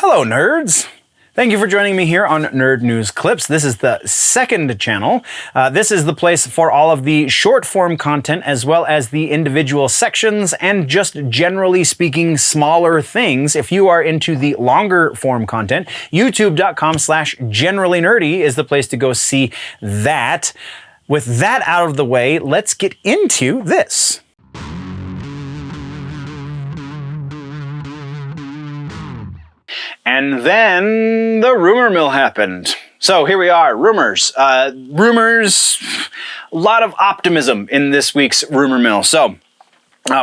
Hello, nerds! Thank you for joining me here on Nerd News Clips. This is the second channel. This is the place for all of the short-form content as well as the individual sections and just generally speaking smaller things. If you are into the longer form content, youtube.com/generallynerdy is the place to go see that. With that out of the way, let's get into this. And then the rumor mill happened. So here we are, rumors. Rumors, a lot of optimism in this week's rumor mill. So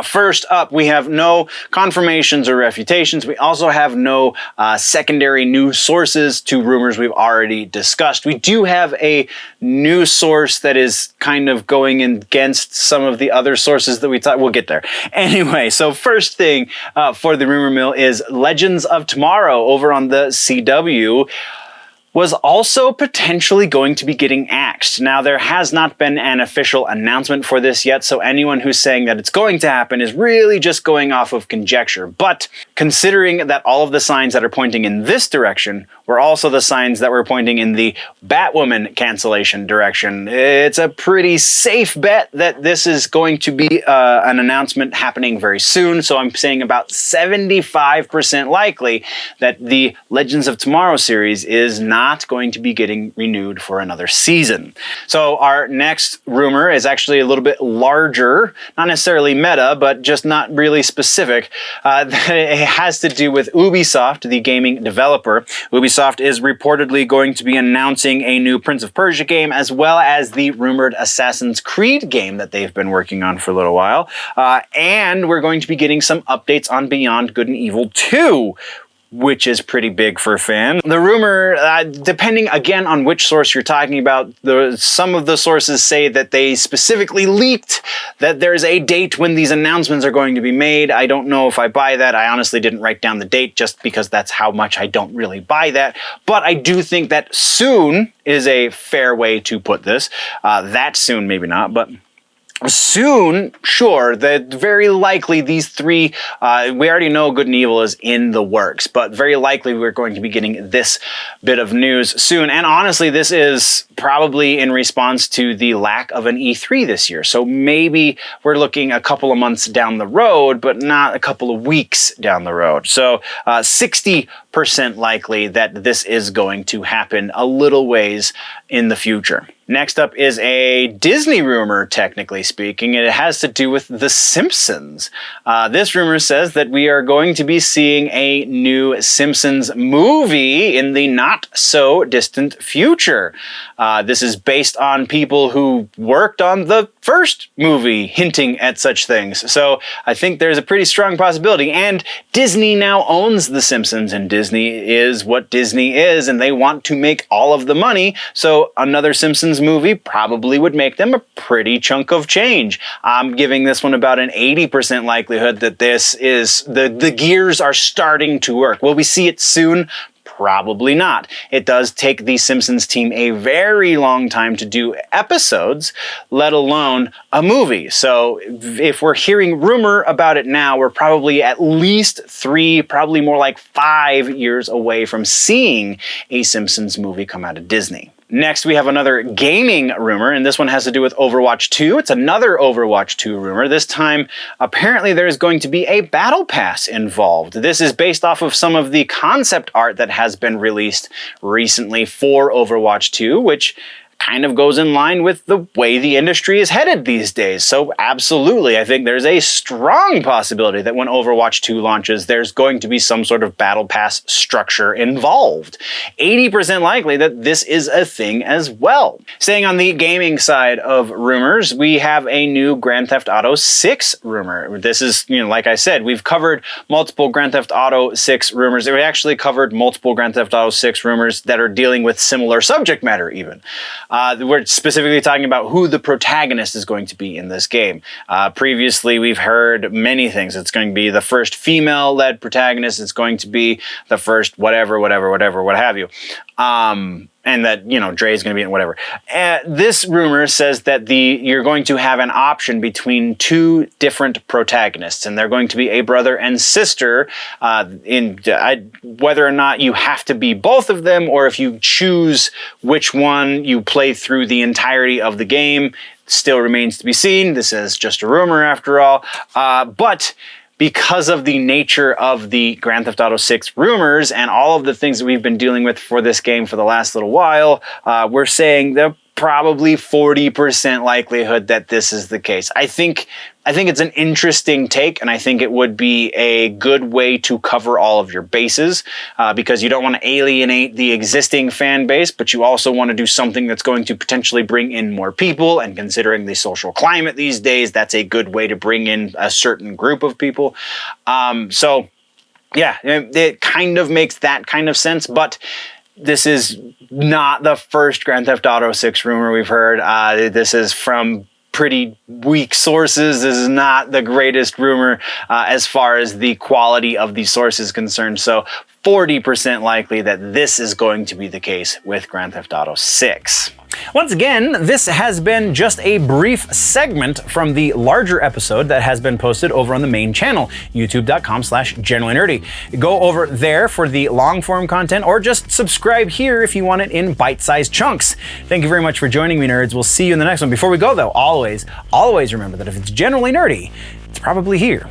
first up, we have no confirmations or refutations. We also have no secondary news sources to rumors we've already discussed. We do have a news source that is kind of going against some of the other sources that we thought. We'll get there. Anyway, so first thing for the rumor mill is Legends of Tomorrow over on the CW was also potentially going to be getting axed. Now, there has not been an official announcement for this yet, so anyone who's saying that it's going to happen is really just going off of conjecture. But considering that all of the signs that are pointing in this direction were also the signs that were pointing in the Batwoman cancellation direction, it's a pretty safe bet that this is going to be an announcement happening very soon. So I'm saying about 75% likely that the Legends of Tomorrow series is not going to be getting renewed for another season. So our next rumor is actually a little bit larger, not necessarily meta, but just not really specific. It has to do with Ubisoft, the gaming developer. Ubisoft is reportedly going to be announcing a new Prince of Persia game, as well as the rumored Assassin's Creed game that they've been working on for a little while. And we're going to be getting some updates on Beyond Good and Evil 2, which is pretty big for fans. The rumor, depending again on which source you're talking about, some of the sources say that they specifically leaked that there's a date when these announcements are going to be made. I don't know if I buy that. I honestly didn't write down the date just because that's how much I don't really buy that. But I do think that soon is a fair way to put this. That soon, maybe not, but soon, sure, that very likely these three, we already know Good and Evil is in the works, but very likely we're going to be getting this bit of news soon. And honestly, this is probably in response to the lack of an E3 this year. So maybe we're looking a couple of months down the road, but not a couple of weeks down the road. So 60% likely that this is going to happen a little ways in the future. Next up is a Disney rumor, technically speaking. It has to do with The Simpsons. This rumor says that we are going to be seeing a new Simpsons movie in the not-so-distant future. This is based on people who worked on the first movie hinting at such things. So I think there's a pretty strong possibility. And Disney now owns The Simpsons, and Disney is what Disney is, and they want to make all of the money. So another Simpsons movie probably would make them a pretty chunk of change. I'm giving this one about an 80% likelihood that this is, the gears are starting to work. Will we see it soon? Probably not. It does take the Simpsons team a very long time to do episodes, let alone a movie. So if we're hearing rumor about it now, we're probably at least 3, probably more like 5 years away from seeing a Simpsons movie come out of Disney. Next, we have another gaming rumor, and this one has to do with Overwatch 2. It's another Overwatch 2 rumor. This time, apparently there is going to be a battle pass involved. This is based off of some of the concept art that has been released recently for Overwatch 2, which kind of goes in line with the way the industry is headed these days. So absolutely, I think there's a strong possibility that when Overwatch 2 launches, there's going to be some sort of battle pass structure involved. 80% likely that this is a thing as well. Staying on the gaming side of rumors, we have a new Grand Theft Auto 6 rumor. This is, like I said, we've covered multiple Grand Theft Auto 6 rumors. We actually covered multiple Grand Theft Auto 6 rumors that are dealing with similar subject matter even. We're specifically talking about who the protagonist is going to be in this game. Previously, we've heard many things. It's going to be the first female-led protagonist. It's going to be the first whatever, what have you. and that, you know, Dre's going to be in whatever. This rumor says that you're going to have an option between two different protagonists, and they're going to be a brother and sister. Whether or not you have to be both of them, or if you choose which one you play through the entirety of the game, still remains to be seen. This is just a rumor after all. But because of the nature of the Grand Theft Auto 6 rumors and all of the things that we've been dealing with for this game for the last little while, we're saying the probably 40% likelihood that this is the case. I think it's an interesting take, and I think it would be a good way to cover all of your bases, because you don't want to alienate the existing fan base, but you also want to do something that's going to potentially bring in more people, and considering the social climate these days, that's a good way to bring in a certain group of people. So yeah, it kind of makes that kind of sense, but this is not the first Grand Theft Auto 6 rumor we've heard. This is from pretty weak sources. This is not the greatest rumor as far as the quality of the source is concerned. So 40% likely that this is going to be the case with Grand Theft Auto 6. Once again, this has been just a brief segment from the larger episode that has been posted over on the main channel, youtube.com/generallynerdy. Go over there for the long form content, or just subscribe here if you want it in bite-sized chunks. Thank you very much for joining me, nerds. We'll see you in the next one. Before we go though, always remember that if it's generally nerdy, it's probably here